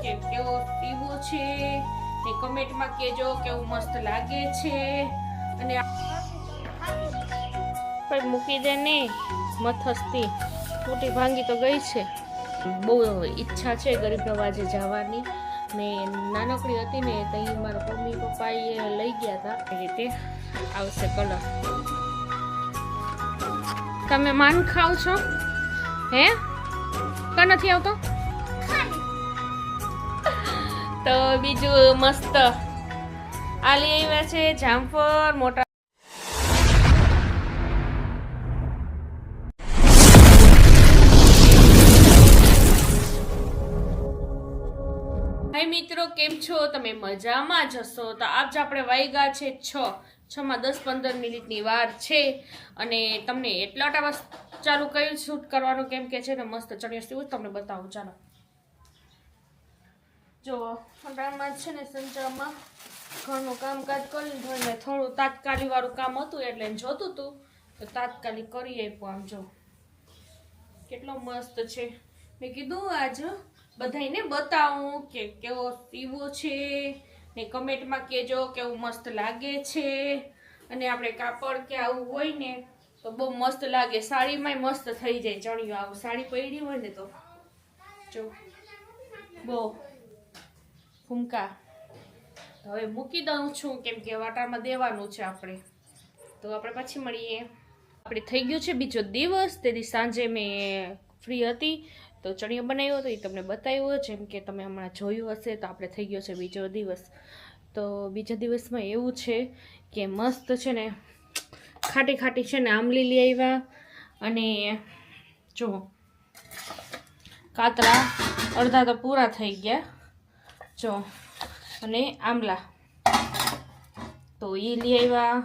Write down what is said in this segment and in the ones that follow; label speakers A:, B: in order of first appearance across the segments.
A: કે કેવો પીવો છે ને કમેન્ટમાં કહેજો કેવું મસ્ત લાગે છે અને ભાઈ મૂકી દે ને મથસ્તી તૂટી ભાંગી તો ગઈ છે. બહુ ઈચ્છા છે ગરીબ નવાજે જવાની ને નાનકડી હતી ને ત્યાં મારા મમ્મી પપ્પાએ લઈ ગયા હતા. એ રીતે આવશે કલર. તમે માન ખાવ છો હે કા નથી આવતો? તો બીજું મસ્ત આ લઈ આવ્યા છે જામફળ મોટા. હાય મિત્રો, કેમ છો તમે? મજામાં જશો તો આજ આપણે વાગ્યા છે 6 માં 10-15 મિનિટની વાર છે અને તમને એટલા ટાઈમ ચાલુ કર્યું શૂટ કરવાનું કેમ કે છે ને મસ્ત ચણિયો સીવું તમને બતાવું. ચાલો જો ટાઈમમાં છે ને સંચારમાં ઘરનું કામકાજ કરી ધોઈને થોડું તાત્કાલિક વાળું કામ હતું એટલે જોતું હતું તો તાત્કાલિક કરી આપ્યું. આમ જો કેટલો મસ્ત છે. મેં કીધું આજ બધાને બતાવું કે કેવો સીવો છે ને કમેન્ટમાં કહેજો કેવું મસ્ત લાગે છે અને આપણે કાપડ કે આવું હોય ને તો બહુ મસ્ત લાગે. સાડીમાંય મસ્ત થઈ જાય ચણિયો. આવું સાડી પહેરી હોય ને તો જો બહુ ફૂમકા. હવે મૂકી દઉં છું કેમ કે વાટામાં દેવાનું છે આપણે. તો આપણે પછી મળીએ. આપણે થઈ ગયું છે બીજો દિવસ. તેથી સાંજે મેં ફ્રી હતી તો ચણિયો બનાવ્યો હતો એ તમને બતાવ્યો. જેમ કે તમે હમણાં જોયું હશે તો આપણે થઈ ગયો છે બીજો દિવસ. તો બીજા દિવસમાં એવું છે કે મસ્ત છે ને ખાટી ખાટી છે ને આમલી લઈ આવ્યા અને જો કાતરા અડધા તો પૂરા થઈ ગયા જો અને આમલા તો એ લઈ આવ્યા.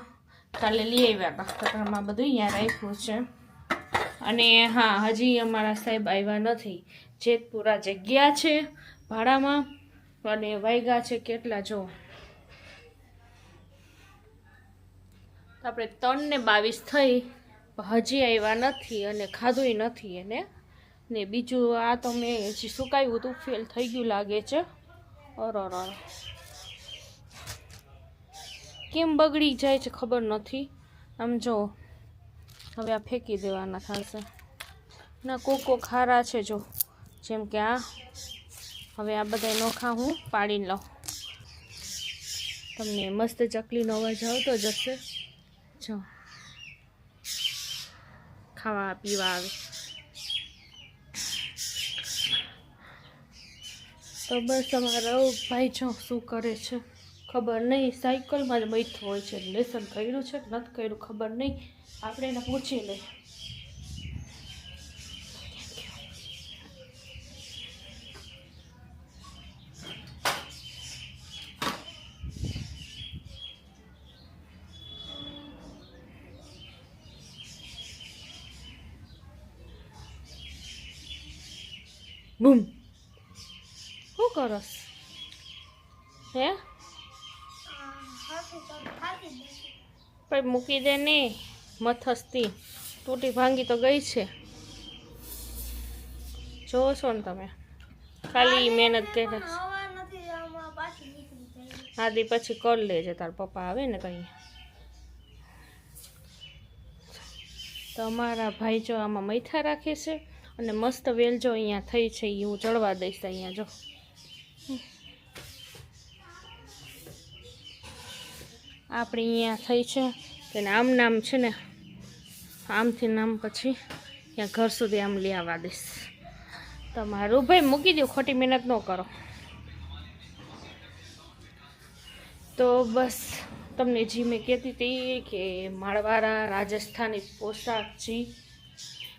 A: કાલે લઈ આવ્યા કાતરામાં બધું અહીંયા રાખ્યું છે. અને હા, હજી અમારા સાહેબ આવ્યા નથી. જેતપુરા જગ્યા છે ભાડામાં અને વાગ્યા છે કેટલા જો આપણે 3:22 થઈ હજી આવ્યા નથી અને ખાધું નથી એને. ને બીજું આ તો મેં હજી સુકાયું હતું ફેલ થઈ ગયું લાગે છે. અર કેમ બગડી જાય છે ખબર નથી. આમ જો હવે આ ફેંકી દેવાના થશે ના. કોકો ખારા છે જો જેમ કે આ. હવે આ બધા નોખા હું પાડીને લઉં. તમને મસ્ત ચકલીનો અવાજ આવતો જશે જો ખાવા પીવા આવે. તો બસ અમારા ભાઈ જો શું કરે છે ખબર નહીં. સાયકલમાં જ બેઠો હોય છે. લેસન કર્યું છે કે નથી કર્યું ખબર નહીં. આપણે એને પૂછી લઈએ. બૂમ શું કરસ હે? ભાઈ મૂકી દે ને મથસ્તી તૂટી ભાંગી તો ગઈ છે. જોવો છો ને તમે ખાલી મહેનત કરે. આદિ પછી કરી લેજે તાર પપ્પા આવે ને કઈ. તો અમારા ભાઈ જો આમાં મૈથા રાખે છે અને મસ્ત વેલ જો અહીંયા થઈ છે એ હું ચડવા દઈશ. અહીંયા જો આપણે અહીંયા થઈ છે તેને આમ નામ છે ને આમથી નામ પછી ત્યાં ઘર સુધી આમ લઈ આવવા દઈશ. તમારું ભાઈ મૂકી દો, ખોટી મહેનત ન કરો. તો બસ તમને જી મેં કહેતી હતી કે માળવાળા રાજસ્થાની પોશાક જી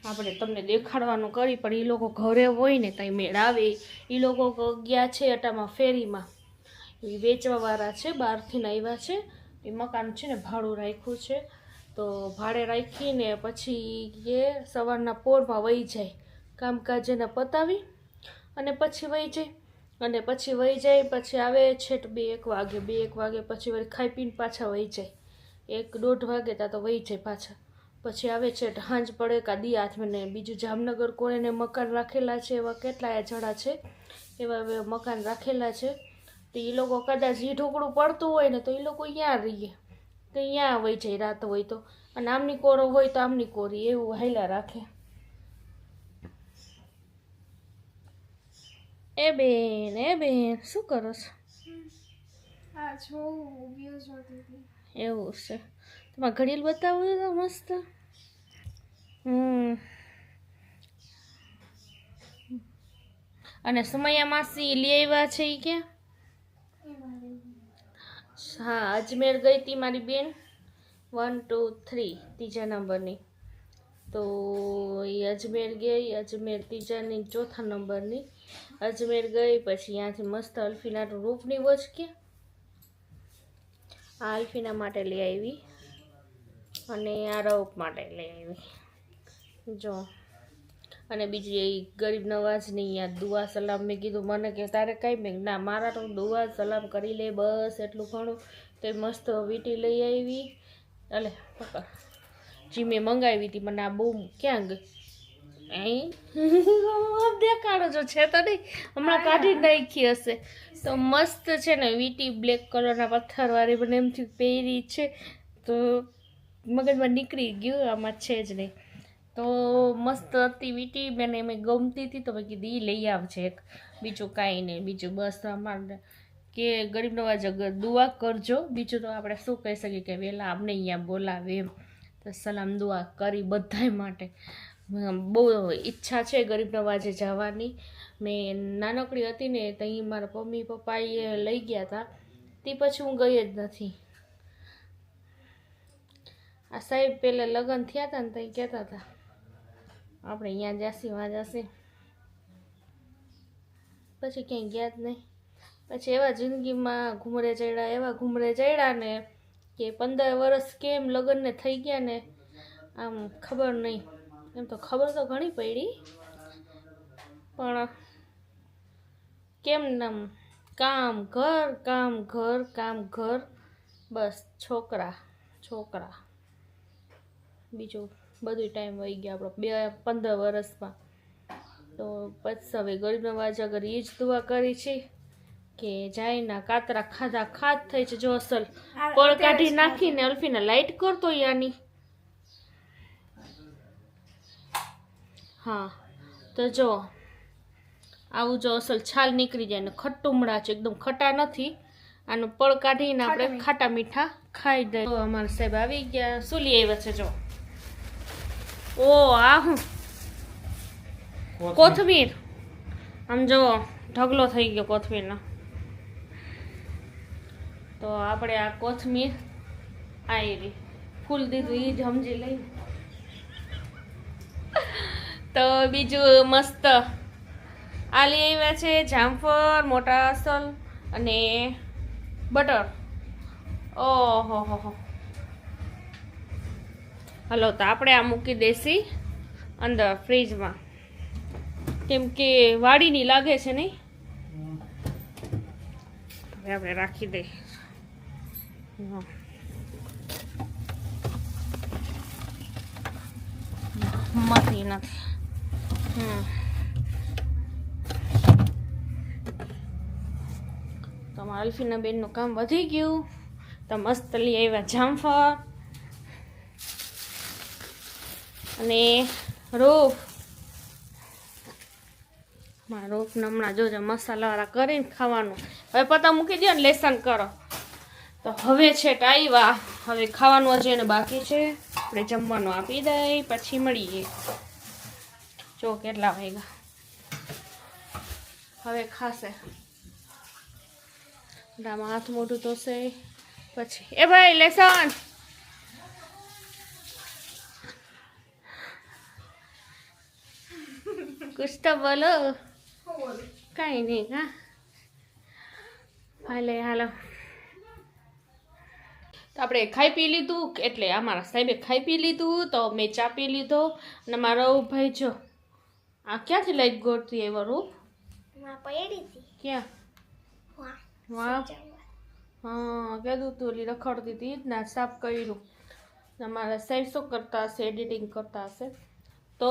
A: આપણે તમને દેખાડવાનું કરી પણ એ લોકો ઘરે હોય ને ત્યાં મેળ આવે. એ લોકો ગયા છે અટામાં ફેરીમાં. એ વેચવાવાળા છે બહારથી આવ્યા છે. એ મકાન છે ને ભાડું રાખ્યું છે તો ભાડે રાખીને પછી એ સવારના પોરમાં વહી જાય. કામકાજ એને પતાવી અને પછી વહી જાય અને પછી વહી જાય પછી આવે છેટ 2-1 વાગે પછી વળી ખાઈ પીને પાછા વહી જાય. 1-1.5 વાગે ત્યાં તો વહી જાય પાછા. પછી આવે છે હાંજ પડે કા દી હાથમાં ને બીજું જામનગર કોઈને મકાન રાખેલા છે એવા કેટલાય જણા છે એવા એવા મકાન રાખેલા છે. તો એ લોકો કદાચ એ ઢોકળું પડતું હોય ને તો એ લોકો ત્યાં રહીએ, તો ત્યાં વહી જાય રાત હોય તો, અને આમની કોરો હોય તો આમની કોરી, એવું હાલ્યા રાખે. એ બેન શું કરો છો? એવું છે, તમારે ઘડિયાળ બતાવું તો મસ્ત. અને સમયા માસી લઈ આવ્યા છે એ ક્યાં? હા, અજમેર ગઈ હતી મારી બેન, 1 2 3 ત્રીજા નંબરની. તો એ અજમેર ગઈ, અજમેર ત્રીજાની ચોથા નંબરની અજમેર ગઈ. પછી ત્યાંથી મસ્ત અલ્ફીનાનું રૂપની વોચ કે આ અલ્ફીના માટે લઈ આવી, અને આ રૌપ માટે લઈ આવી જો. અને બીજી એ ગરીબ નવાજની યાદ દુઆ સલામ. મેં કીધું મને કે તારે કાંઈ મેં ના, મારા તો દુઆ સલામ કરી લે બસ એટલું ઘણું. તો એ મસ્ત વીંટી લઈ આવી. અલે પકડ, જી મેં મંગાવી હતી. મને આ બહુ ક્યાં ગઈ અહીં દેખાડો જો છે તો નહીં, હમણાં કાઢી નાખી હશે. તો મસ્ત છે ને વીંટી, બ્લેક કલરના પથ્થરવાળી, મને એમથી પહેરી છે તો મગજમાં નીકળી ગયું, આમાં છે જ નહીં. તો મસ્ત હતી વીંટી, મને એમ ગમતી હતી તો મેં કીધી એ લઈ આવજે એક, બીજું કાંઈ નહીં. બીજું બસ અમારે કે ગરીબ નવાજ દુઆ કરજો, બીજું તો આપણે શું કહી શકીએ કે વહેલા અમને અહીંયા બોલાવે એમ. તો સલામ દુઆ કરી બધાય માટે. બહુ ઈચ્છા છે ગરીબ નવાજે જવાની. મેં નાનકડી હતી ને ત્યાં મારા મમ્મી પપ્પાએ લઈ ગયા હતા, તે પછી હું ગઈ જ નથી. આ સાહેબ પહેલાં લગ્ન થયા હતા ને ત્યાં કહેતા હતા આપણે અહીંયા જાસી વાં જાસી, પછી ક્યાંય ગયા જ નહીં. પછી એવા જિંદગીમાં ઘૂમરે ચડ્યા, એવા ઘૂમરે ચડ્યા ને કે 15 વર્ષ કેમ લગ્નને થઈ ગયા ને આમ ખબર નહીં. એમ તો ખબર તો ઘણી પડી, પણ કેમ નામ કામ ઘર, કામ ઘર, કામ ઘર, બસ છોકરા છોકરા, બીજું બધું ટાઈમ વહી ગયો આપણો 15 વર્ષમાં. તો પછી હવે ગરીબ નવાજ અગર એ જ દુઆ કરી છે કે જાય ના કાતરા ખાધા ખાદ થઈ છે. જો અસલ કોળ કાઢી નાખીને અલ્ફીને લાઈટ કરતો યાની. હા તો જો આવું જો અસલ છાલ નીકળી જાય ને ખટ્ટુમડા છે, એકદમ ખટા નથી. આનું પળ કાઢીને આપણે ખાટા મીઠા ખાઈ દઈએ. તો અમારા સાહેબ આવી ગયા. શું લઈ આવ્યા છે જો? ઓ આ હું કોથમીર, આમ જો ઢગલો થઈ ગયો કોથમીરનો. તો આપણે આ કોથમીર આવી ફૂલ દીધું એ જ સમજી લઈ. તો બીજું મસ્ત આ લઈ આવ્યા છે જામફળ મોટા અસલ અને બટર. ઓહો હો. હલો, તો આપણે આ મૂકી દઈશી અંદર ફ્રીજમાં, કેમ કે વાડીની લાગે છે નહીં. હવે આપણે રાખી દઈએ. મતી નથી. તો અમારા અલ્ફીના બેનનું કામ વધી ગયું. તો મસ્ત લઈ આવ્યા જામફળ અને રૂપ. મારા રૂપને હમણાં જોજો મસાલાવાળા કરીને ખાવાનું. હવે પતા મૂકી દો ને, લેસન કરો. તો હવે છે ટાઈવા, હવે ખાવાનું હજી એને બાકી છે. આપણે જમવાનું આપી દઈએ પછી મળીએ. જો કેટલા વાગ્યા, હવે ખાશે. આમાં હાથ મોઢું ધોશે પછી. એ ભાઈ લેસન. कुछ तो बोलो. कहीं नहीं का हाले हालो. તો આપણે ખાઈ પી લીધું, એટલે અમારા સાહેબે ખાઈ પી લીધું, તો મેં ચા પી લીધો. અને મારો ભાઈ જો આ ક્યાંથી લઈ ગોળતી આવ્યો રૂપ? ક્યાં? વાહ, હા કીધું તું ઓલી રખડતી હતી જ ના, સાફ કર્યું. અમારા સાહેબ શું કરતા હશે? એડિટિંગ કરતા હશે. તો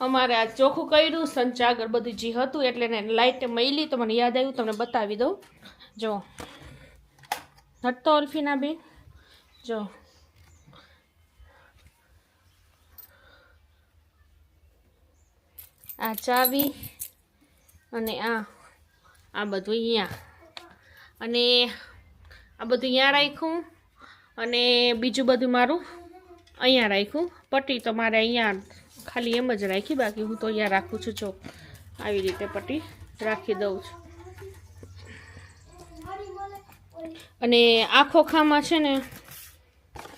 A: અમારે આ ચોખ્ખું કર્યું સંચા આગળ બધું જે હતું એટલે એને લાઇટ મળી તો મને યાદ આવ્યું તમને બતાવી દઉં જો હટતો અલ્ફીના બેન જો આ ચાવી અને આ બધું અહીંયા અને આ બધું અહીંયા રાખ્યું અને બીજું બધું મારું અહીંયા રાખ્યું પટ્ટી તો મારે અહીંયા ખાલી એમ જ રાખી બાકી હું તો અહીંયા રાખું છું જો આવી રીતે પટ્ટી રાખી દઉં છું અને આખો ખામાં છે ને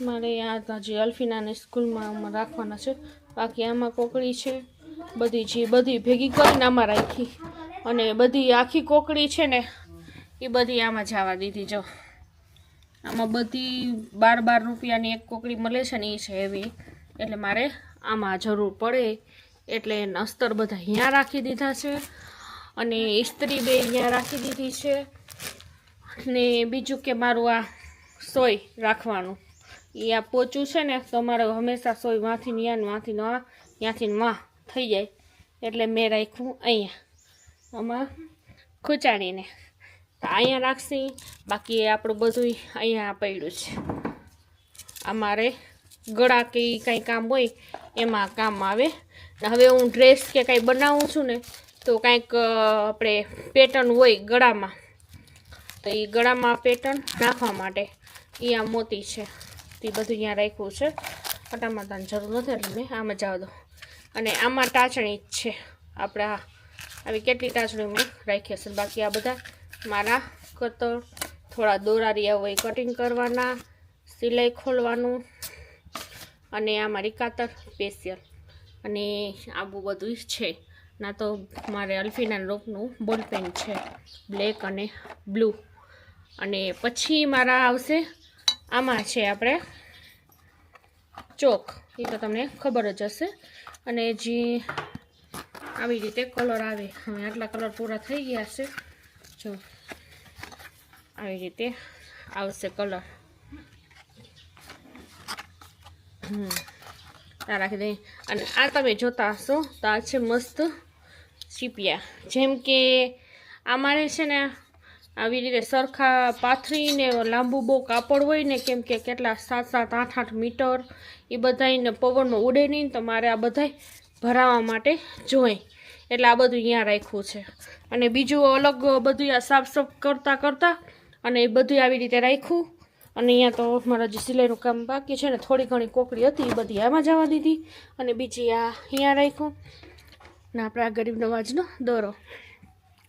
A: મારે આ જે અલ્ફીનાને સ્કૂલમાં રાખવાના છે બાકી આમાં કોકડી છે બધી ભેગી કરીને આમાં રાખી અને બધી આખી કોકડી છે ને એ બધી આમાં જવા દીધી જો આમાં બધી 12 રૂપિયાની એક કોકડી મળે છે ને એ છે એવી એટલે મારે આમાં જરૂર પડે એટલે અસ્તર બધા અહીંયા રાખી દીધા છે અને ઇસ્ત્રી બે અહીંયા રાખી દીધી છે ને બીજું કે મારું આ સોય રાખવાનું એ આ પોચું છે ને તો મારે હંમેશા સોય વાંથી ત્યાંથી વાં થઈ જાય એટલે મેં રાખ્યું અહીંયા આમાં ખૂંચાડીને અહીંયા રાખશી બાકી આપણું બધું અહીંયા પડ્યું છે અમારે ગળા કે કંઈ કામ હોય એમાં કામ આવે હવે હું ડ્રેસ કે કંઈ બનાવું છું ને તો કંઈક આપણે પેટર્ન હોય ગળામાં તો એ ગળામાં પેટર્ન નાખવા માટે એ આ મોતી છે તે બધું અહીંયા રાખ્યું છે ફટામાં જરૂર નથી એટલે મેં આમાં જવા દો અને આમાં ટાચણી જ છે આપણા આવી કેટલી ટાચણી મેં રાખી હશે બાકી આ બધા મારા કતર થોડા દોરારિયા હોય કટિંગ કરવાના સિલાઈ ખોલવાનું અને આ મારી કાતર સ્પેશિયલ અને આવું બધું છે ના તો મારે અલ્ફીના રૂપનું બોલપેન છે બ્લેક અને બ્લુ અને પછી મારા આવશે આમાં છે આપણે ચોક એ તો તમને ખબર જ હશે અને જે આવી રીતે કલર આવે હવે આટલા કલર પૂરા થઈ ગયા છે જો આવી રીતે આવશે કલર આ રાખી દઈએ અને આ તમે જોતા હશો તો આ છે મસ્ત ચીપિયા જેમ કે અમારે છે ને આવી રીતે સરખા પાથરીને લાંબુ બહુ કાપડ હોય ને કેમ કે કેટલા 7-7 8-8 મીટર એ બધાને પવનમાં ઉડે નહીં તો મારે આ બધા ભરાવા માટે જોઈએ એટલે આ બધું અહીંયા રાખ્યું છે અને બીજું અલગ બધું આ સાફ કરતાં અને એ બધું આવી રીતે રાખ્યું અને અહીંયા તો મારા જે સિલાઈનું કામ બાકી છે ને થોડી ઘણી કોકડી હતી એ બધી આમાં જવા દીધી અને બીજી આ અહીંયા રાખ્યું ને આપણે આ ગરીબ નવાજનો દોરો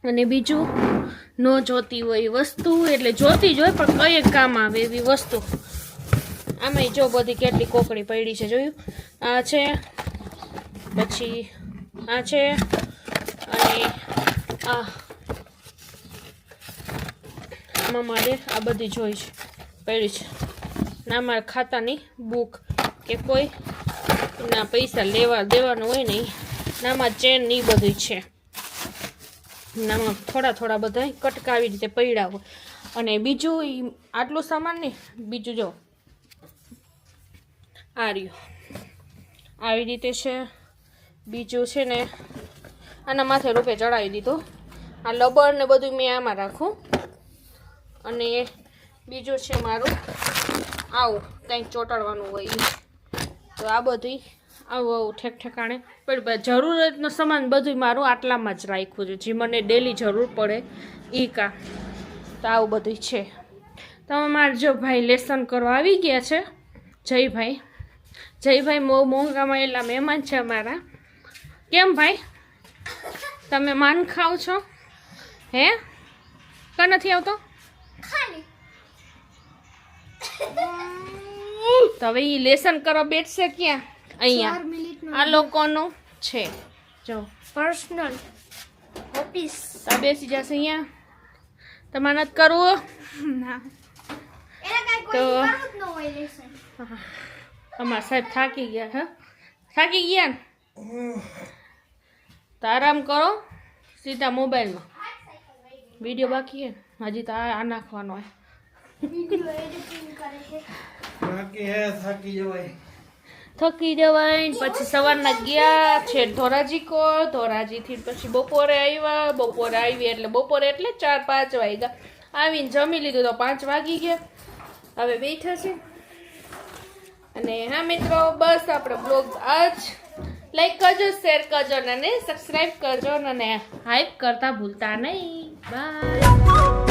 A: અને બીજું ન જોતી હોય વસ્તુ એટલે જોતી જ હોય પણ કઈ કામ આવે એવી વસ્તુ આમાંય જો બધી કેટલી કોકડી પડી છે જોયું આ છે પછી આ છે અને આમાં મારે આ બધી જોઈ છે પડી છે ના મારે ખાતાની બુક કે કોઈ ના પૈસા લેવા દેવાનું હોય ને નામાં ચેન ને બધું છે નામાં થોડા બધા કટકા આવી રીતે પડ્યા હોય અને બીજું આટલું સામાન ને બીજું જો આ રહ્યું આવી રીતે છે બીજું છે ને આના માથે રૂપે ચડાવી દીધું આ લબર ને બધું મેં આમાં રાખું અને બીજું છે મારું આવું કંઈક ચોંટાડવાનું હોય તો આ બધું આવું ઠેકાણે પણ જરૂરતનો સામાન બધું મારું આટલામાં જ રાખ્યું છે જે મને ડેલી જરૂર પડે એ કામ તો આવું બધું છે તમે મારા જો ભાઈ લેસન કરવા આવી ગયા છે જયભાઈ મોંઘામાં એટલા મહેમાન છે અમારા કેમ ભાઈ તમે માન ખાવ છો હે કા નથી આવતો તો હવે એ લેસન કરવા બેઠશે ક્યાં અહીંયા આ લોકોનું છે જો પર્સનલ ઓફિસ આ બેસી જશે અહીંયા તમારે નથી કરવું તો અમારા સાહેબ થાકી ગયા ને તો આરામ કરો સીધા મોબાઈલમાં વિડીયો બાકી હે હજી તો આ નાખવાનો થકી જવાય ને પછી સવારના ગયા છે ધોરાજી કોલ, ધોરાજીથી પછી બપોરે આવ્યા, બપોરે આવી એટલે બપોરે એટલે 4-5 વાગ્યા. આવીને જમી લીધું તો 5 વાગી ગયા. હવે બેઠા છે. અને હા મિત્રો, બસ આપણો બ્લોગ આજ લાઈક કરજો, શેર કરજો અને સબસ્ક્રાઈબ કરજો અને હાઈપ કરતા ભૂલતા નહીં. બાય.